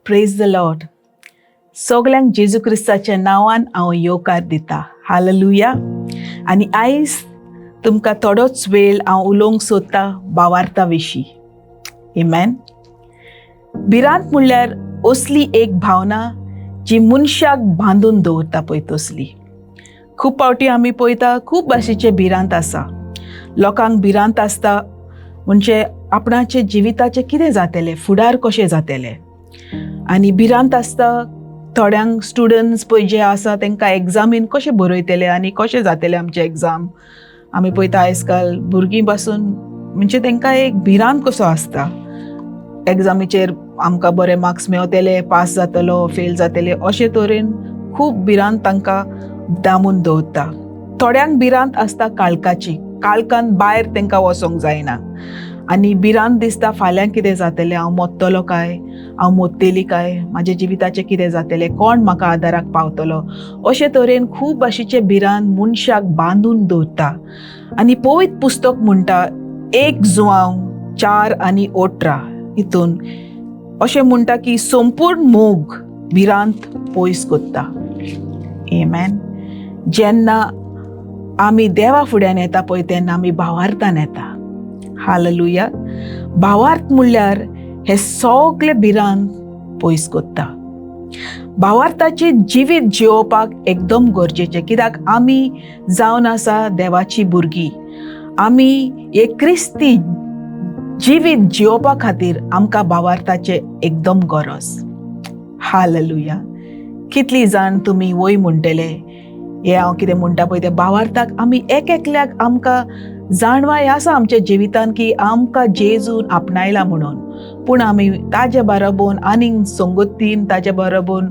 Praise the Lord. सगल्यांक जेजू क्रिस्ताच्या नांवान हांव येवकार दिता. हालेलुया. आनी आयज तुमकां थोडोच वेळ हांव उलोवंक सोदतां भावार्था विशीं. आमेन. भिरांत म्हणल्यार असली एक भावना जी मनशाक बांदून दवरता पळय तसली. खूब फावटी आमी पळयता खूब भाशेचे भिरांत आसा. लोकांक भिरांत आसता म्हणजे आपणाचे जिविताचें कितें जातलें, फुडार कशें जातलें. आनी भिरांत आसता थोड्यांक स्टुडंट्स पळय जे आसा तांकां एग्जामीन कशें बरयतले आनी कशें जातलें आमचें एग्जाम. आमी पळयता आयज काल भुरगीं पासून म्हणजे तांकां एक भिरांत कसो आसता. एग्जामीचेर आमकां बरे मार्क्स मेळतले, पास जातलो, फेल जातले, अशे तरेन खूब भिरांत तांकां दामून दवरता. थोड्यांक भिरांत आसता काळखाची. काळखान भायर तांकां वचोंक जायना आनी भिरांत दिसता फाल्यां कितें जातलें, हांव मरतलो काय, हांव मरतली काय, म्हाज्या जिविताचें कितें जातलें, कोण म्हाका आदाराक पावतलो. अशे तरेन खूब भाशेचे भिरांत मनशाक बांदून दवरता. आनी पवित्र पुस्तक म्हणटा 1 जुआंव 4:18 हितून अशें म्हणटा की संपूर्ण मोग भिरांत पयस कोत्ता. आमेन. जेन्ना आमी देवा फुड्यान येता पळय तेन्ना आमी भावार्थान येता. हालेलुया. भावार्थ म्हणल्यार हे सगळे भिरांत पयस कोत्ता. भावार्थाची जिवीत जिवोवपाक एकदम गरजेचें. कित्याक आमी जावन आसा देवाची भुरगीं. आमी एक क्रिस्ती जिवीत जिवोवपा खातीर आमकां भावार्थाचे एकदम गरज. हालेलुया. कितलीं जाण तुमी वय म्हणटले हे हांव कितें म्हणटा पळय ते भावार्थाक आमी एक एकल्याक आमकां जाणवाय आसा आमच्या जिवितान की आमकां जेजून आपणायला म्हणून. पूण आमी ताजे बरोबर आनीक संगतीन, ताजे बरोबर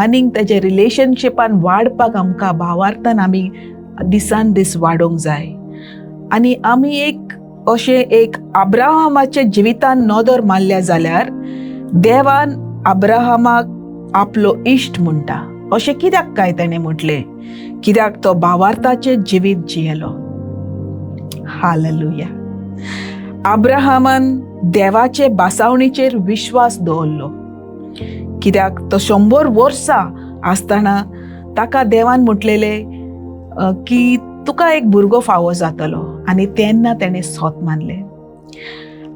आनीक ताजे रिलेशनशिपान वाडपाक आमकां भावार्थान आमी दिसान दीस वाडोवंक जाय. आनी आमी एक अब्राहमाच्या जिवितान नदर मारल्या जाल्यार देवान अब्राहमाक आपलो इश्ट म्हणटा. अशें कित्याक काय ताणें म्हटलें? कित्याक तो भावार्थाचें जिवीत जियेलो. हालेलुया. अब्राहमान देवाचे बासावणीचेर विश्वास दवरलो. कित्याक तो 100 वर्सां आसतना ताका देवान म्हटलेलें की तुका एक भुरगो फावो जातलो. आनी तेन्ना ताणें सोत मानलें.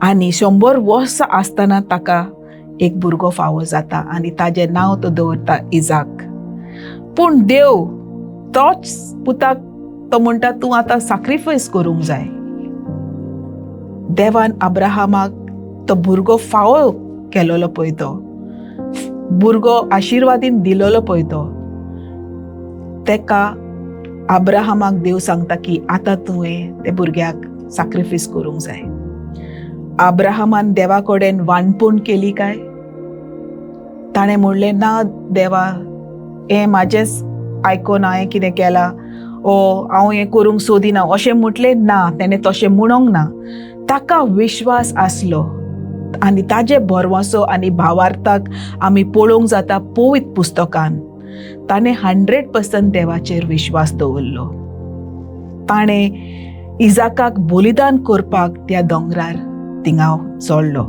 आनी 100 वर्सां आसतना ताका एक भुरगो फावो जाता आनी ताजें नांव तो दवरता इजाक. पूण देव तोच पुताक तो म्हणटा तूं आतां सॅक्रिफायस करूंक जाय. देवान अब्राहमाक तो भुरगो फावो केलोलो पळय, तो भुरगो आशिर्वादीन दिलोलो पळय, तो तेका अब्राहमाक देव सांगता की आतां तुवें ते भुरग्याक सॅक्रिफायस करूंक जाय. अब्राहमान देवा कडेन वानपूण केली काय? ताणें म्हणलें ना देवा, हें म्हाजेंच आयकोन हांवें कितें केलां, हांव हें करूंक सोदिना अशें म्हटलें ना. ताणें तशें म्हणोंक ना. ताका विश्वास आसलो आनी ताजे भरवंसो आनी भावार्थाक आमी पळोवंक जाता पवित्र पुस्तकान. ताणें 100% देवाचेर विश्वास दवरलो. ताणें इजाकाक बलिदान करपाक त्या दोंगरार थिंगा चडलो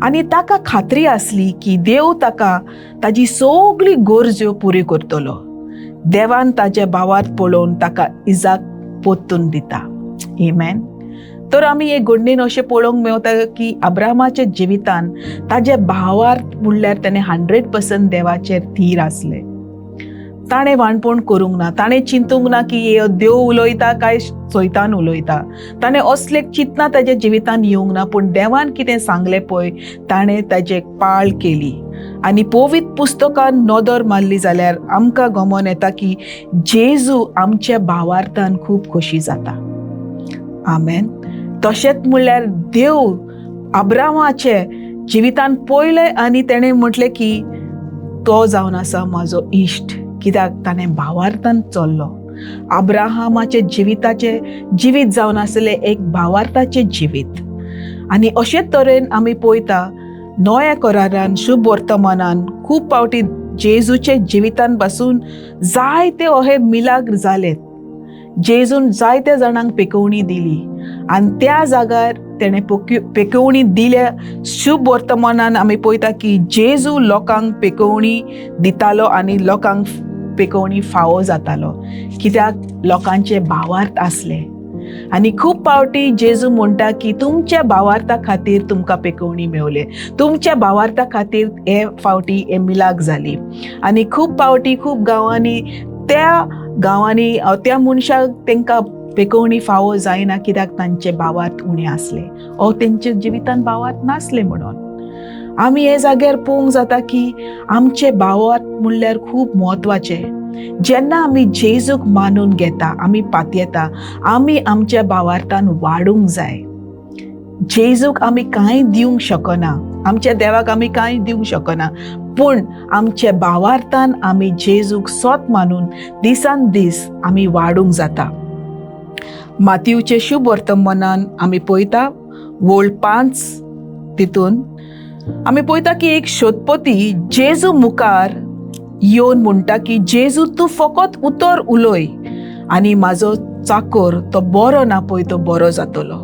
आनी ताका खात्री आसली की देव ताका ताजी सगळी गरज्यो पुरी करतलो. देवान ताजे भावार्थ पळोवन ताका इजाक पोत्तून दिता. आमेन. तर आमी एक घडणेन अशें पळोवंक मेवता की अब्राहमाच्या जिवितान ताजे भावार्थ म्हणल्यार ताणें 100% देवाचेर थीर आसलें. ताणें वाणपण करूंक ना. ताणें चिंतूंक ना की देव उलयता काय सैतान उलयता. ताणें असलें चिंतना ताज्या जिवितान येवंक ना. पूण देवान कितें सांगलें पळय ताणें ताजें पाळ केली. आनी पवित्र पुस्तकान नदर मारली जाल्यार आमकां गमोन येता की जेजू आमच्या भावार्थान खूब खोशी जाता. आमेन. तशेंच म्हणल्यार देव अब्राहमाचे जिवितान पळयलें आनी तेणें म्हटलें की तो जावन आसा म्हाजो इश्ट. कित्याक ताणें भावार्थान चल्लो. अब्राहमाचे जिवीत जावन आसलें एक भावार्थाचें जिवीत. आनी अशे तरेन आमी पळयता नव्या करारान शुभ वर्तमानान खूब फावटी जेजूचे जिवितान पासून जायते अहे मिलाग्र जालेत जेजून जायत्या जाणांक पेकवणी दिली आणि त्या जाग्यार तेणें पेकवणी दिल्या शुभ वर्तमानान आमी पळयता की जेजू लोकांक पेकवणी दितालो आनी लोकांक पेकवणी फावो जातालो, कित्याक लोकांचे भावार्थ आसले. आनी खूब फावटी जेजू म्हणटा की तुमच्या भावार्था खातीर तुमकां पेकवणी मेवले, तुमच्या भावार्था खातीर हे फावटी हे मिलाक जाली. आनी खूब फावटी खूब गांवांनी त्या मनशाक तांकां पेकवणी फावो जायना, कित्याक तांचे भावार्थ उणे आसले ओ तेंच्या जिवितान भावार्थ नासले. म्हणून आमी हे जाग्यार पळोवंक जाता की आमचे भावार्थ म्हणल्यार खूब म्हत्वाचे. जेन्ना आमी जेजूक मानून घेता, आमी पातयेता, आमी आमच्या भावार्थान वाडूंक जाय. जेजूक आमी कांय दिवंक शकना, आमच्या देवाक आमी कांय दिवंक शकना, पूण आमच्या भावार्थान आमी जेजूक सोत मानून दिसान दीस आमी वाडूंक जाता. मातयेचे शुभ वर्तमानान आमी पळयता वोळ 5 तितून आमी पळयता की एक शोधपोती जेजू मुखार येवन म्हणटा की जेजू तूं फकत उतर उलय आनी म्हाजो चाकर तो बरो ना पळय तो बरो जातलो.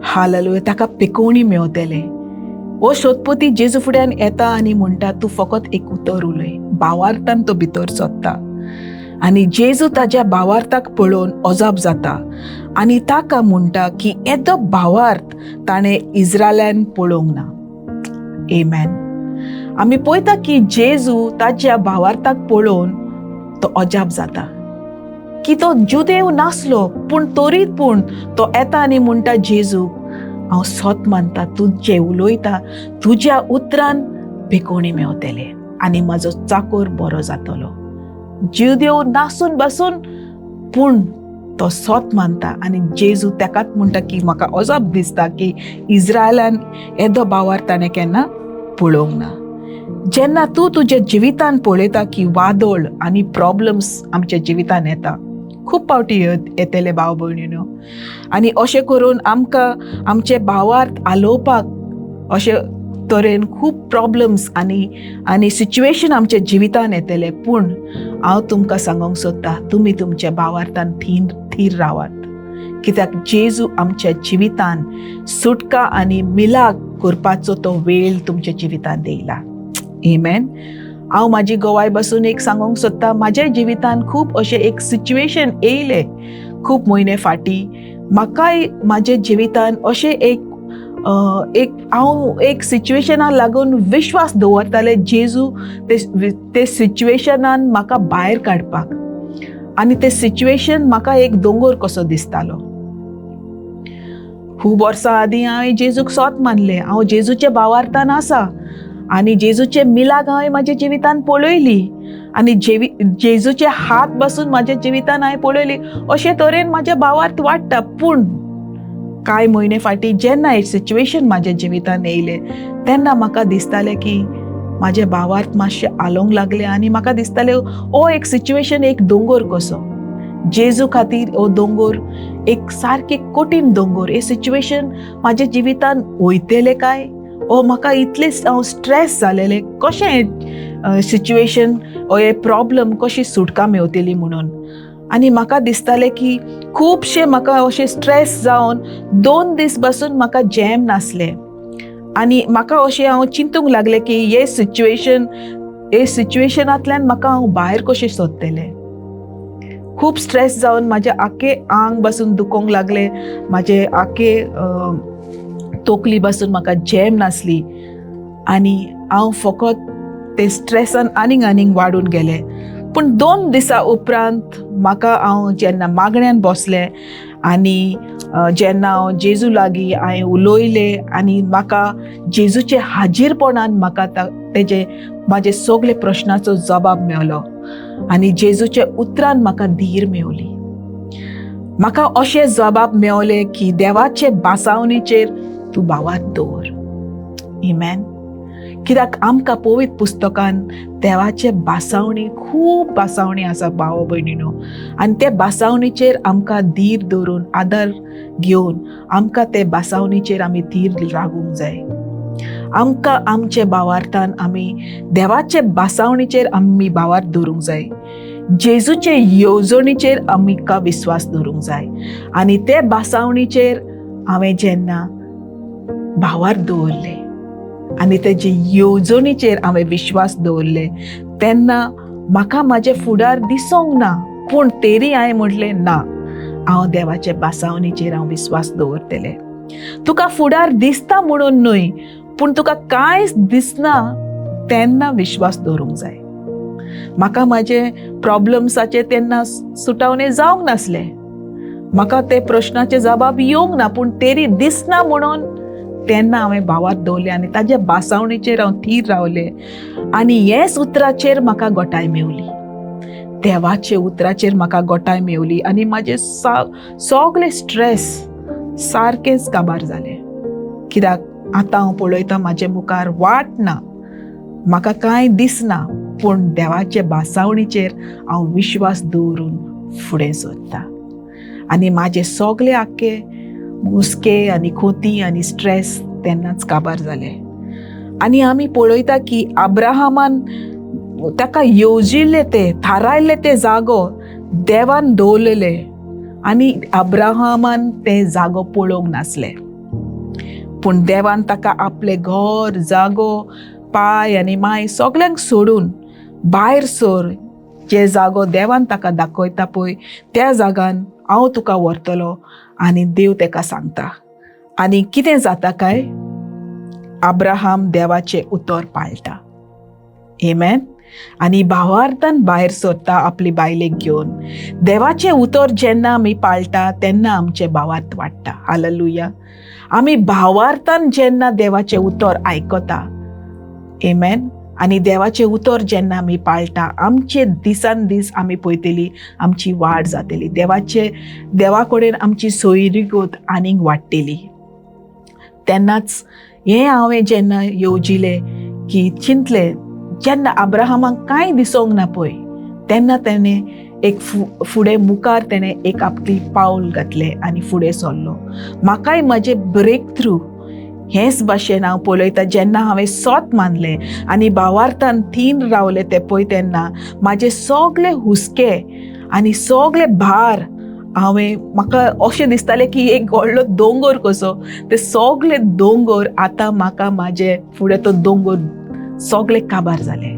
हालेलुया. ताका पेकवणी मेवतले. हो शोधपोती जेजू फुड्यान येता आनी म्हणटा तूं फकत एक उतर उलय. भावार्थान तो भितर सोदता आनी जेजू ताज्या भावार्थाक पळोवन अजाप जाता आनी ताका म्हणटा की येदो भावार्थ ताणें इस्रायलान पळोवंक ना. आमेन. आमी पळयता की जेजू ताज्या भावार्थाक पळोवन तो अजाप जाता की तो जुदेव नासलो, पूण तरीत पूण तो येता आनी म्हणटा जेजू हांव सोत मानता, तूं जे उलयता तुज्या उतरान पेकवणी मेवतले आनी म्हाजो चाकर बरो जातलो. जुदेव नासून बसून पूण तो सोत मानता आनी जेजू ताकाच म्हणटा की म्हाका अजाप दिसता की इस्रायलान येदो भावार्थ ताणें केन्ना पळोवंक ना. जेन्ना तूं तुज्या जिवितान पळयता की वादळ आनी प्रॉब्लम्स आमच्या जिवितान येता, खूब फावटी येतले भाव भयणीनो, आनी अशें करून आमकां आमचे भावार्थ आलोवपाक अशे तरेन खूब प्रॉब्लम्स आनी सिच्युएशन आमच्या जिवितान येतले. पूण हांव तुमकां सांगूंक सोदता तुमी तुमच्या भावार्थान थीर रावात, कित्याक जेजू आमच्या जिवितान सुटका आनी मिलाक करपाचो तो वेळ तुमच्या जिवितान येयला. आमेन. हांव म्हाजी गोवाय बसून एक सांगूंक सोदता, म्हाज्या जिवितान खूब अशें एक सिच्युएशन येयले खूब म्हयने फाटीं. म्हाकाय म्हाज्या जिवितान अशें हांव एक सिच्युएशनाक लागून विश्वास दवरताले जेजू ते सिच्युएशनान म्हाका भायर काडपाक, आनी ते सिच्युएशन म्हाका एक दोंगर कसो दिसतालो. खूब वर्सां आदीं हांवें जेजूक सोत मानलें, हांव जेजूच्या भावार्थान आसा आनी जेजूचे मिलाक हांवें म्हाज्या जिवितान पळयली आनी जेजूचे हात बसून म्हाज्या जिवितान हांवें पळयली. अशे तरेन म्हाज्या भावार्थ वाडटा. पूण कांय म्हयने फाटीं जेन्ना एक सिच्युएशन म्हाज्या जिवितान येयले तेन्ना म्हाका दिसतालें की म्हाजे भावार्थ मातशे आलोंक लागले आनी म्हाका दिसतालें हो एक सिच्युएशन एक दोंगर कसो. जेजू खातीर हो दोंगर एक सारके कठीण दोंगर. हे सिच्युएशन म्हाज्या जिवितान वयतले काय ओ म्हाका इतले हांव स्ट्रेस जालेले कशें सिच्युएशन ओ हे प्रॉब्लम कशी सुटका मेवतली म्हणून. आनी म्हाका दिसतालें की खुबशे म्हाका अशें स्ट्रेस जावन 2 दीस बसून म्हाका जॅम नासले आनी म्हाका अशें हांव चिंतूंक लागलें की हे सिच्युएशनांतल्यान म्हाका हांव भायर कशें सोदतलें. खूब स्ट्रेस जावन म्हाजे आखे आंग बसून दुखोंक लागले, म्हाजे आखे तोकली बसून म्हाका जॅम नासली आनी हांव फकत ते स्ट्रेसान आनीक वाडून गेले. पूण 2 दिसां उपरांत म्हाका हांव जेन्ना मागण्यांत बसलें आनी जेन्ना हांव जेजू लागीं हांवें उलयलें आनी म्हाका जेजूचे हाजीरपणान म्हाका म्हाजे सगळे प्रश्नाचो जबाब मेवलो आनी जेजूचे उतरान म्हाका धीर मेवली. म्हाका अशें जबाब मेवले की देवाचे बासावणेचेर तूं भावार्थ दवर. आमेन. कित्याक आमकां पवित्र पुस्तकान देवाचे बासावणी खूब बासावणी आसा भाव भयणीनो, आनी ते बासावणीचेर आमकां धीर दवरून आदार घेवन आमकां ते बासावणीचेर आमी धीर रावूंक जाय. आमकां आमचे भावार्थान आमी देवाचे बासावणीचेर आमी भावार्थ दवरूंक जाय. जेजूचे येवजणीचेर आमकां विश्वास दवरूंक जाय. आनी ते बासावणीचेर हांवें जेन्ना भावार्थ दवरले आनी तेजे येवजणीचेर हांवें विश्वास दवरले तेन्ना म्हाका म्हाजे फुडार दिसोंक ना, पूण तरी हांवें म्हटलें ना, हांव देवाचे बासावणीचेर हांव विश्वास दवरतलें. तुका फुडार दिसता म्हणून न्हय, पूण तुका कांयच दिसना तेन्ना विश्वास दवरूंक जाय. म्हाका म्हाजे प्रॉब्लम्साचे तेन्ना सुटावणे जावंक नासले, म्हाका ते प्रश्नाचे जबाब येवंक ना, पूण तरी दिसना म्हणून तेन्ना हांवें भावार्थ दवरले आनी ताजे बासावणीचेर हांव थीर रावलें. आनी हेच उतराचेर म्हाका घोटाय मेवली, देवाचे उतराचेर म्हाका घोटाय मेवली आनी म्हाजे सगळे स्ट्रेस सारकेंच काबार जालें. कित्याक आतां हांव पळयतां म्हाजे मुखार वाट ना, म्हाका कांय दिसना, पूण देवाचे बासावणीचेर हांव विश्वास दवरून फुडें सरतां. आनी म्हाजे सगळे आख्खे हुस्के आनी खोती आनी स्ट्रेस तेन्नाच काबार जाले. आनी आमी पळयता की अब्राहमान ताका येवजिल्ले ते थारायल्ले ते जागो देवान दवरलेले आनी अब्राहमान ते जागो पळोवंक नासले, पूण देवान ताका आपले घर, जागो, पाय आनी माय सगळ्यांक सोडून भायर सर, जे जागो देवान ताका दाखयता पळय त्या जागान हांव तुका व्हरतलो. आनी देव ताका सांगता आनी कितें जाता काय, अब्राहम देवाचे उतर पाळटा. आमेन. आनी भावार्थान भायर सरता आपली बायलेक घेवन. देवाचे उतर जेन्ना आमी पाळटा तेन्ना आमचे भावार्थ वाडटा. हालेलुया. आमी भावार्थान जेन्ना देवाचे उतर आयकता, आमेन, आनी देवाचे उतर जेन्ना आमी पाळटा, आमचे दिसान दीस आमी पळयतली आमची वाड जातली, देवा कडेन आमची सोयरीगत आनीक वाडटली. तेन्नाच हें हांवें जेन्ना येवजिलें की चिंतलें, जेन्ना अब्राहमाक कांय दिसोंक ना पळय तेन्ना तेणें एक फुडें मुखार तेणें एक आपली पावल घातलें आनी फुडें सरलो. म्हाकाय म्हाजें ब्रेक थ्रू हेच भाशेन हांव पळयता. जेन्ना हांवें सोत मानलें आनी भावार्थान थीन रावलें ते पळय तेन्ना म्हाजे सगळे हुस्के आनी सगळे भार म्हाका अशें दिसतालें की एक व्हडलो दोंगर कसो, ते सगळे दोंगर आतां म्हाका म्हाजे फुडें तो दोंगर सगळे काबार जाले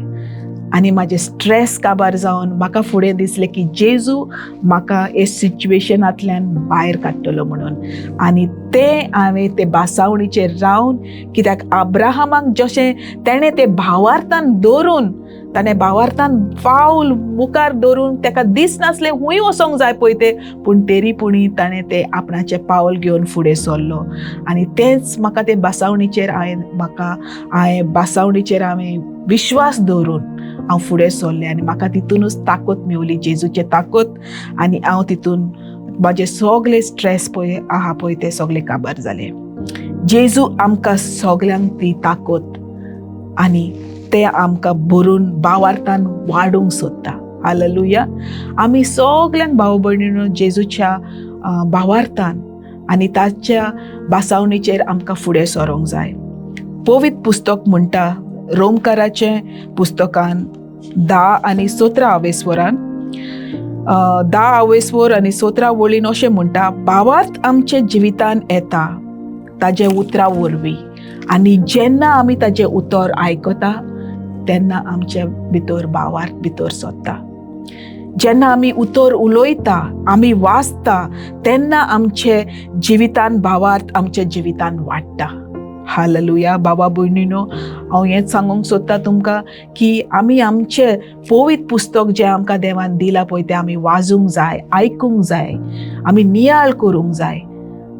आनी म्हाजे स्ट्रेस काबार जावन म्हाका फुडें दिसलें की जेजू म्हाका हे सिच्युएशनांतल्यान भायर काडटलो म्हणून. आनी तें हांवें ते बासावणीचेर रावन, कित्याक अब्राहमाक जशें तेणें ते भावार्थान दवरून, ताणें भावार्थान पावल मुखार दवरून ताका दिसनासलें हूंय वचोंक जाय पळय ते, पूण तरी पुणी ताणें ते आपणाचें पावल घेवन फुडें सरलो. आनी तेंच म्हाका ते बासावणीचेर हांवें विश्वास दवरून हांव फुडें सरलें आनी म्हाका तितूनच ताकत मेवली, जेजूचे ताकत. आनी हांव तितून म्हाजे सगळे स्ट्रेस पळय आहा पळय ते सगळे काबार जाले. जेजू आमकां सगळ्यांक ती ताकत आनी ते आमकां भरून भावार्थान वाडूंक सोदता. हालेलुया. आमी सगळ्यांक भाव भयणीनो जेजूच्या भावार्थान आनी ताच्या बासावणीचेर आमकां फुडें सरोंक जाय. पवित्र पुस्तक म्हणटा रोमकाराचे पुस्तकान 10 आनी 17 आनी 17 वळीन अशें म्हणटा, भावार्थ आमचे जिवितान येता ताजे उतरा वरवीं, आनी जेन्ना आमी ताजे उतर आयकता तेन्ना आमचे भितर भावार्थ भितर सरता. जेन्ना आमी उतर उलोयता, आमी वाचता, तेन्ना आमचे जिवितान भावार्थ आमच्या जिवितान वाडटा. हालेलुया. बाबा भयणीनो, हांव हेंच सांगूंक सोदता तुमकां की आमी आमचें पवित्र पुस्तक जें आमकां देवान दिलां पळय तें आमी वाजूंक जाय, आयकूंक जाय, आमी नियाळ करूंक जाय.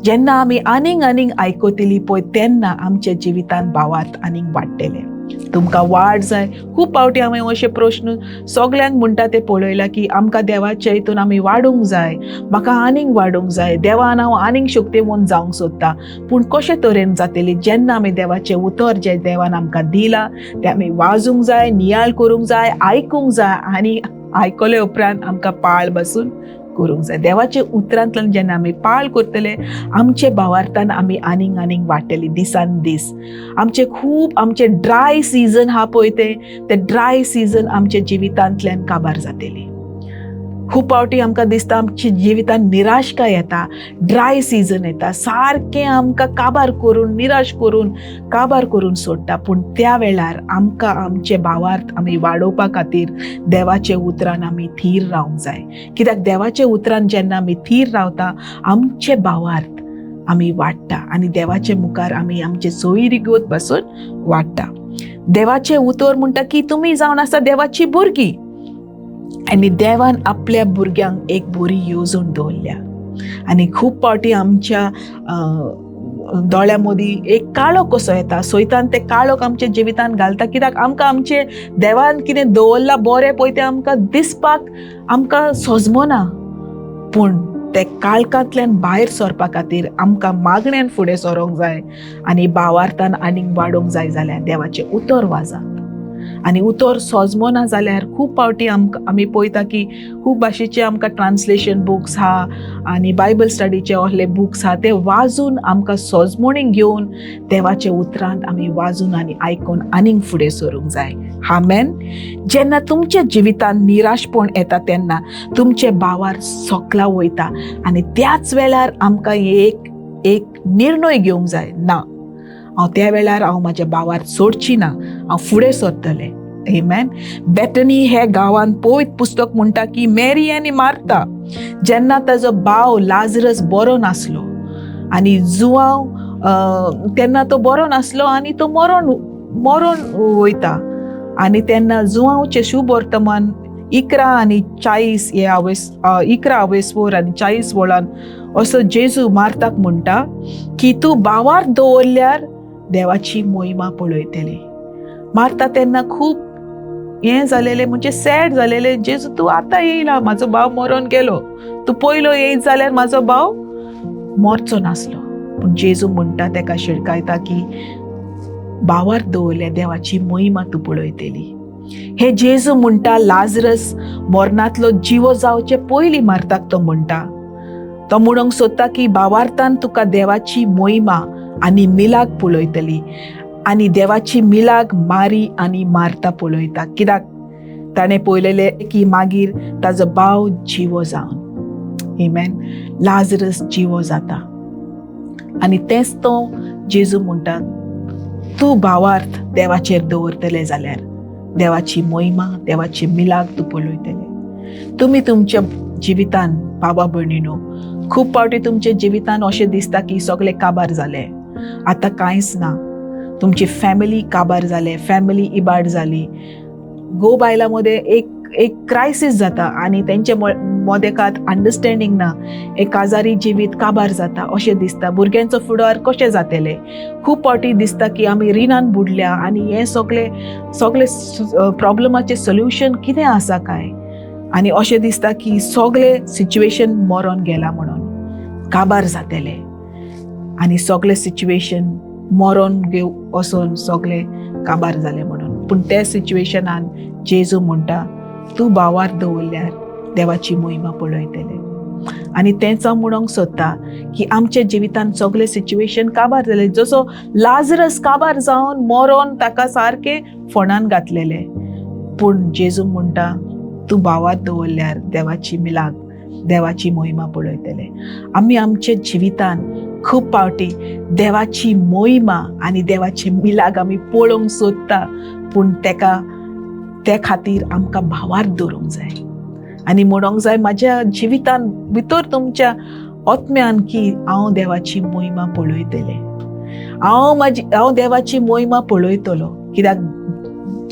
जेन्ना आमी आनीक आयकतली पळय तेन्ना आमच्या जिवितान भावार्थ आनीक वाडटले. तुमकां वाड जाय. खूब फावटी हांवें अशे प्रश्न सगळ्यांक म्हणटा ते पळयला की आमकां देवाच्या हितून आमी वाडूंक जाय, म्हाका आनीक वाडूंक जाय, देवान हांव आनीक शक्तिमंत जावंक सोदता. पूण कशे तरेन जातली? जेन्ना आमी देवाचें उतर जें देवान आमकां दिलां तें आमी वाजूंक जाय, नियाळ करूंक जाय, आयकूंक जाय, आनी आयकले उपरांत आमकां पाळ बसून करूंक जाय. देवाच्या उतरांतल्यान जेन्ना आमी पाळ करतले, आमचे भावार्थान आमी आनीक वाडटली दिसान दीस. आमचे ड्राय सिजन हा पळय ते ड्राय सिजन आमच्या जिवितांतल्यान काबार जातली. खूप फावटी आमकां दिसता आमच्या जिवितान निराशकाय येता, ड्राय सीजन येता, सारकें आमकां काबार करून, निराश करून, काबार करून सोडटा. पूण त्या वेळार आमकां आमचे भावार्थ आमी वाडोवपा खातीर देवाचे उतरान आमी थीर रावंक जाय. कित्याक देवाचे उतरान जेन्ना आमी थीर रावता, आमचे भावार्थ आमी वाडटा आनी देवाचे मुखार आमी आमचे सोयरीगत पासून वाडटा. देवाचे उतर म्हणटा की तुमी जावन आसा देवाची भुरगीं आनी देवान आपल्या भुरग्यांक एक बरी येवजण दवरल्या. आनी खूब फावटी आमच्या दोळ्या मदीं एक काळो कसो येता, सैतान ते काळोक आमच्या जिवितान घालता. कित्याक आमकां आमचे देवान कितें दवरला बरें पळय तें आमकां दिसपाक आमकां सोजमना. पूण ते काळखांतल्यान भायर सरपा खातीर आमकां मागण्यांत फुडें सरोंक जाय आनी भावार्थान आनीक वाडोवंक जाय जाल्यार देवाचें उतर वाजात. आनी उतर सोजमना जाल्यार खूब फावटी आमी पळयता की खूब भाशेचे आमकां ट्रान्सलेशन बुक्स आहा आनी बायबल स्टडीचे असले बुक्स आहा, ते वाजून आमकां सोजमणीक घेवन देवाचे उतरांत आमी वाजून आनी आयकून आनीक फुडें सरूंक जाय. आमेन. जेन्ना तुमच्या जिवितान निराशपण येता तेन्ना तुमचे भावार सोकला वयता आनी त्याच वेळार आमकां एक निर्णय घेवंक जाय. ना, हांव त्या वेळार हांव म्हाज्या भावार सोडची ना, हांव फुडें सरतलें. आमेन. बेथनी हे गांवांत पवित्र पुस्तक म्हणटा की मेरी आनी मार्था जेन्ना ताजो भाव लाजरस बरो नासलो आनी जुवांव तेन्ना तो बरो नासलो आनी तो मरोन वयता आनी तेन्ना जुवांवचे शुभ वर्तमान 11 आनी 40 11 अवेस्वर आनी 40 वळान असो जेजू मार्थाक म्हणटा की तूं भावार दवरल्यार देवाची मोहिमा पळयतली. मार्था तेन्ना खूब हें जालेलें, म्हणजे सॅड जालेलें. जेजू तूं आतां येयला, म्हाजो भाव मरोन गेलो, तूं पयलो येयत जाल्यार म्हाजो भाव मरचो नासलो. पूण जेजू म्हणटा, तेका शिडकायता की भावार दवरल्या देवाची मोहिमा तूं पळयतली. हे जेजू म्हणटा लाजरस मरणांतलो जिवो जावचे पयलीं मार्थाक तो म्हणटा. तो म्हणूंक सोदता की भावार्थान तुका देवाची मोहिमा आनी मिलाग पळयतली आनी देवाची मिलाग मारी आनी मार्था पळयता. कित्याक ताणें पळयलेले की मागीर ताजो भाव जिवो जावन, आमेन, लाजरस जिवो जाता. आनी तेंच तो जेजू म्हणटा तूं भावार्थ देवाचेर दवरतले जाल्यार देवाची मोहिमा, देवाची मिलाग तूं पळयतले. तुमी तुमच्या जिवितान बाबा भयणीनो खूब फावटी तुमच्या जिवितान अशें दिसता की सगळें काबार जालें, आतां कांयच ना. तुमची फॅमिली काबार जाले, फॅमिली इबाड जाली. गो बायला मध्ये एक क्रायसीस जाता आनी तेंचे मदेकात अंडरस्टँडींग ना. एक काजारी जिवीत काबार जाता अशें दिसता. भुरग्यांचो फुडार कशें जातले. खूब फावटी दिसता की आमी रिणान बुडल्या आनी हे सगळे प्रॉब्लमाचें सोल्युशन कितें आसा काय. आनी अशें दिसता की सगळे सिच्युएशन मरोन गेला म्हणून काबार जातले आनी सगळे सिच्युएशन मरोन वचोन सगळे काबार जाले म्हणून. पूण त्या सिच्युएशनान जेजू म्हणटा तूं भावार दवरल्यार देवाची मोहिमा पळयतले. आनी तेंच हांव म्हणूंक सोदता की आमच्या जिवितान सगळे सिच्युएशन काबार जाले. जसो लाजरस काबार जावन मरोन ताका सारके फोंडान घातलेले. पूण जेजू म्हणटा तूं भावार दवरल्यार देवाची मिलाग, देवाची मोहिमा पळयतले. आमी आमच्या जिवितान खूब फावटी देवाची मोहिमा आनी देवाची मिलाग आमी पळोवंक सोदता. पूण ते खातीर आमकां भावार दवरूंक जाय आनी म्हणूंक जाय म्हाज्या जिवितान भितर तुमच्या आत्म्यान की हांव देवाची मोहिमा पळयतलें, हांव देवाची मोहिमा पळयतलो. कित्याक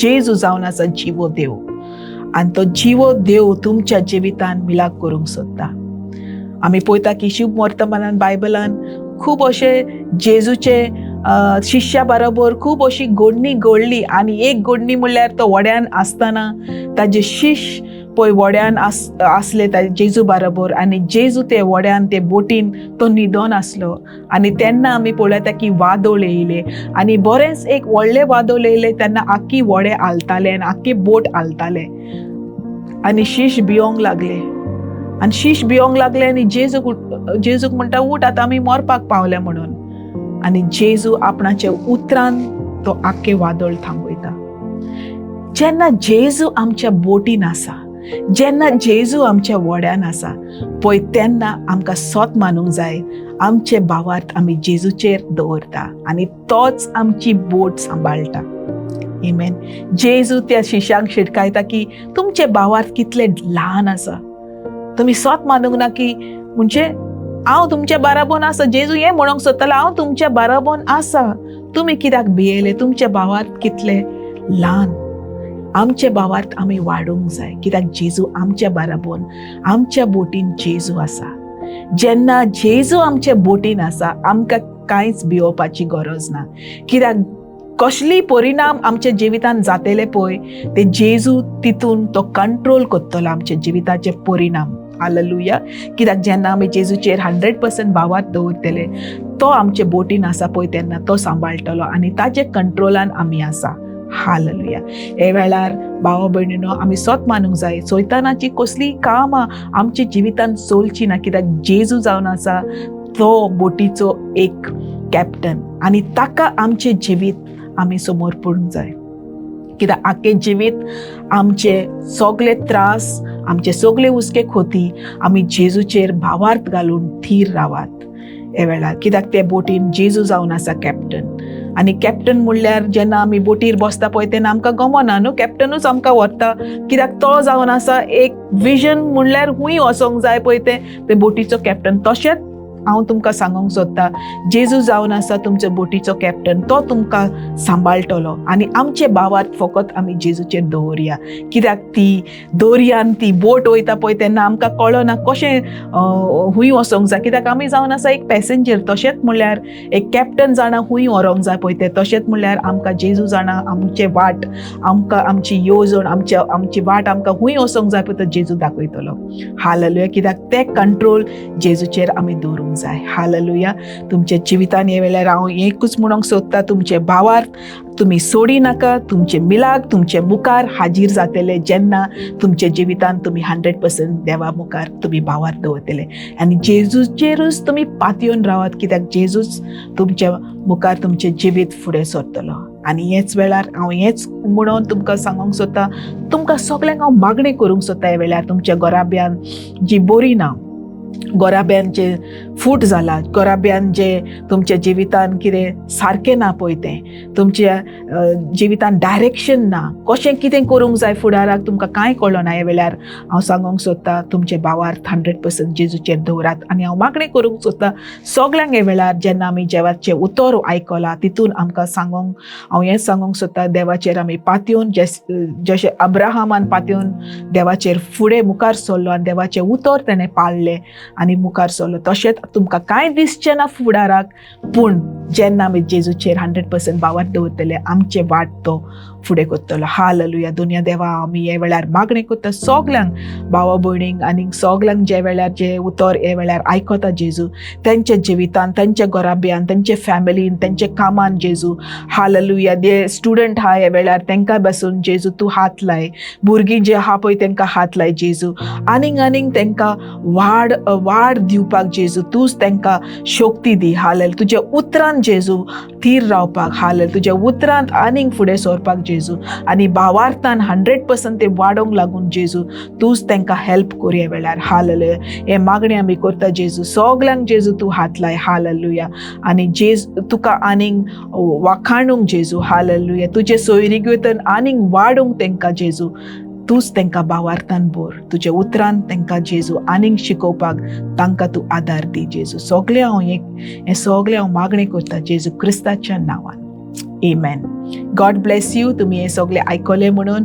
जेजू जावन आसा जिवो देव आनी तो जिवो देव तुमच्या जिवितान मिलाग करूंक सोदता. आमी पळयता की शुभ वर्तमानान बायबलान खूब अशे जेजूचे शिश्या बरोबर खूब अशी घडणी घडली आनी एक घडणी म्हणल्यार तो वड्यान आसतना ताजे शिश्य पळय वड्यान आसले जेजू बरोबर आनी जेजू ते वड्यान ते बोटीन तो न्हिदोन आसलो आनी तेन्ना आमी पळयता की वादळ येयले आनी बरेंच एक व्हडलें वादळ येयलें तेन्ना आख्खी वडें हालतालें आनी आख्खी बोट हालतालें आनी शिश्य भिवंक लागले आनी जेजूक म्हणटा उठ आतां आमी मरपाक पावले म्हणून. आनी जेजू आपणाच्या उतरान तो आख्खे वादळ थांबयता. जेन्ना जेजू आमच्या बोटीन आसा, जेन्ना जेजू आमच्या वड्यान आसा पळय तेन्ना आमकां सोत मानूंक जाय आमचे भावार्थ आमी जेजूचेर दवरता आनी तोच आमची बोट सांबाळटा. आमेन. जेजू त्या शिश्यांक शिटकायता की तुमचे भावार्थ कितले ल्हान आसा. तुमी सोत मानूंक ना की म्हणजे हांव तुमच्या बाराबोन आसा. जेजू हें म्हणूंक सोदतालो हांव तुमच्या बाराबोन आसा. तुमी कित्याक भियेले? तुमचे भावार्थ कितले ल्हान. आमचे भावार्थ आमी वाडोवंक जाय कित्याक जेजू आमच्या बाराबोन आमच्या बोटीन जेजू आसा. जेन्ना जेजू आमच्या बोटीन आसा आमकां कांयच भिवपाची गरज ना. कित्याक कसली परिणाम आमच्या जिवितान जातले पळय ते जेजू तितून तो कंट्रोल करतलो आमच्या जिविताचे परिणाम. हालेलुया. कित्याक जेन्ना आमी जेजूचेर 100% भावार्थ दवरतले तो आमचे बोटीन आसा पळय तेन्ना तो सांबाळटलो आनी ताचे कंट्रोलान आमी आसा. हालेलुया. हे वेळार भावा भयणीनो आमी सोत मानूंक जाय सैतानाची कसली कामां आमच्या जिवितान चलची ना कित्याक जेजू जावन आसा तो बोटीचो एक कॅप्टन आनी ताका आमचे जिवीत आमी समोर पडूंक जाय. कित्याक आख्खे जिवीत आमचे सगळे त्रास आमचे सगळे हुस्के खोती आमी जेजूचेर भावार्थ घालून थीर रावात हे वेळार. कित्याक ते बोटीन जेजू जावन आसा कॅप्टन आनी कॅप्टन म्हणल्यार जेन्ना आमी बोटीर बसता पळय तेन्ना आमकां गमना न्हू. कॅप्टनूच आमकां व्हरता कित्याक तो जावन आसा एक विजन म्हणल्यार खूंय वचोंक जाय पळय ते बोटीचो कॅप्टन. तशेंच हांव तुमकां सांगूंक सोदता जेजू जावन आसा तुमचो बोटीचो कॅप्टन. तो तुमकां सांबाळटलो आनी आमचे भावार्थ फकत आमी जेजूचेर दवरया. कित्याक ती दर्यान ती बोट वयता पळय तेन्ना आमकां कळना कशें खूंय वचोंक जाय कित्याक आमी जावन आसा एक पॅसेंजर. तशेंच म्हणल्यार एक कॅप्टन जाणा खूंय व्हरोंक जाय पळय ते तशेंच म्हणल्यार आमकां जेजू जाणा आमचे वाट आमकां आमची येवजण आमची वाट आमकां खूंय वचोंक जाय पळय तो जेजू दाखयतलो. हालेलुया. कित्याक ते कंट्रोल जेजूचेर आमी दवरूंक जाय. हालेलुया. तुमच्या जिवितान हे वेळार हांव एकूच म्हणूंक सोदता तुमचे भावार्थ तुमी सोडी नाका. तुमचे मिलाग तुमचे मुखार हाजीर जातले जेन्ना तुमच्या जिवितान तुमी 100% देवा मुखार तुमी भावार्थ दवरतले आनी जेजूचेरूच तुमी पातयेवन रावात कित्याक जेजूच तुमच्या मुखार तुमचे जिवीत फुडें सरतलो. आनी हेच वेळार हांव हेच म्हणून तुमकां सांगूंक सोदता तुमकां सगळ्यांक हांव मागणी करूंक सोदता हे वेळार तुमच्या घराब्यान जी बरी ना घराब्यान जे फूट जाला घराब्यान जे तुमच्या जिवितान कितें सारकें ना पळय तें तुमच्या जिवितान डायरेक्शन ना कशें कितें करूंक जाय फुडाराक तुमकां कांय कळना हे वेळार हांव सांगूंक सोदता तुमचे भावार्थ 100% जेजूचेर दवरात. आनी हांव मागणी करूंक सोदता सगळ्यांक हे वेळार जेन्ना आमी देवाचे उतर आयकला तितून आमकां हांव हें सांगूंक सोदता देवाचेर आमी पातयेवन जशें अब्राहामान पातयेवन देवाचेर फुडें मुखार सरलो आनी देवाचें उतर ताणें पाळ्ळें आनी मुखार सरलो तशेंच तुमकां कांय दिसचें ना फुडाराक पूण जेन्ना आमी जेजूचेर 100% भावार्थ दवरतले आमचे वाट तो फुडें करतलो. हालेलुया. दुनिया देवा आमी हे वेळार मागणी करता सगळ्यांक भावा भयणींक आनी सगळ्यांक जे वेळार जे उतर हे वेळार आयकता जेजू तेंच्या जिवितान तेंच्या घराब्यान तेंच्या फॅमिलीन तेंच्या कामान जेजू. हालेलुया. जे स्टुडंट आहा हे वेळार तेंकां बसून जेजू तूं हात लाय. भुरगीं जे आहा पळय तेंकां हात लाय जेजू. आनीक तेंकां वाड दिवपाक जेजू तूंच तेंकां शक्ती दी. हालेल. तुज्या उतरान जेजू थीर रावपाक. हालेल. तुज्या उतरांत आनीक फुडें सरपाक जेजू आनी भावार्थान 100% ते वाडोंक लागून जेजू तूंच तेंकां हेल्प कर हे वेळार. हालेलुया. हे मागणी आमी करता जेजू सगळ्यांक जेजू तूं हात लाय. हालेलुया. आनी तुका आनीक वाखाणूंक जेजू. हालेलुया. तुजे सोयरीगेतन आनीक वाडूंक तेंकां जेजू तूंच तेंकां भावार्थान भर. तुज्या उतरान तेंकां जेजू आनीक शिकोवपाक तांकां तूं आदार दी जेजू. हे सगळें हांव मागणी करता जेजू क्रिस्ताच्या नांवान. Amen. God bless you. तुम्ही हे सगळे ऐकले म्हणून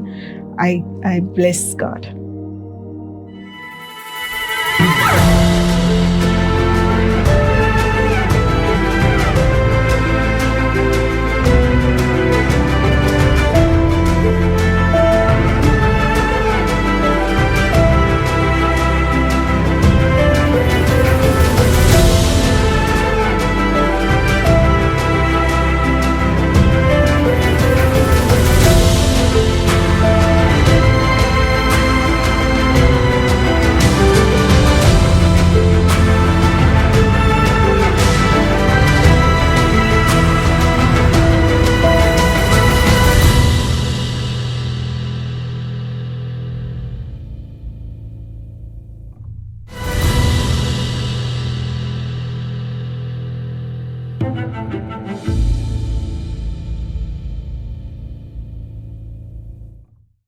I bless God.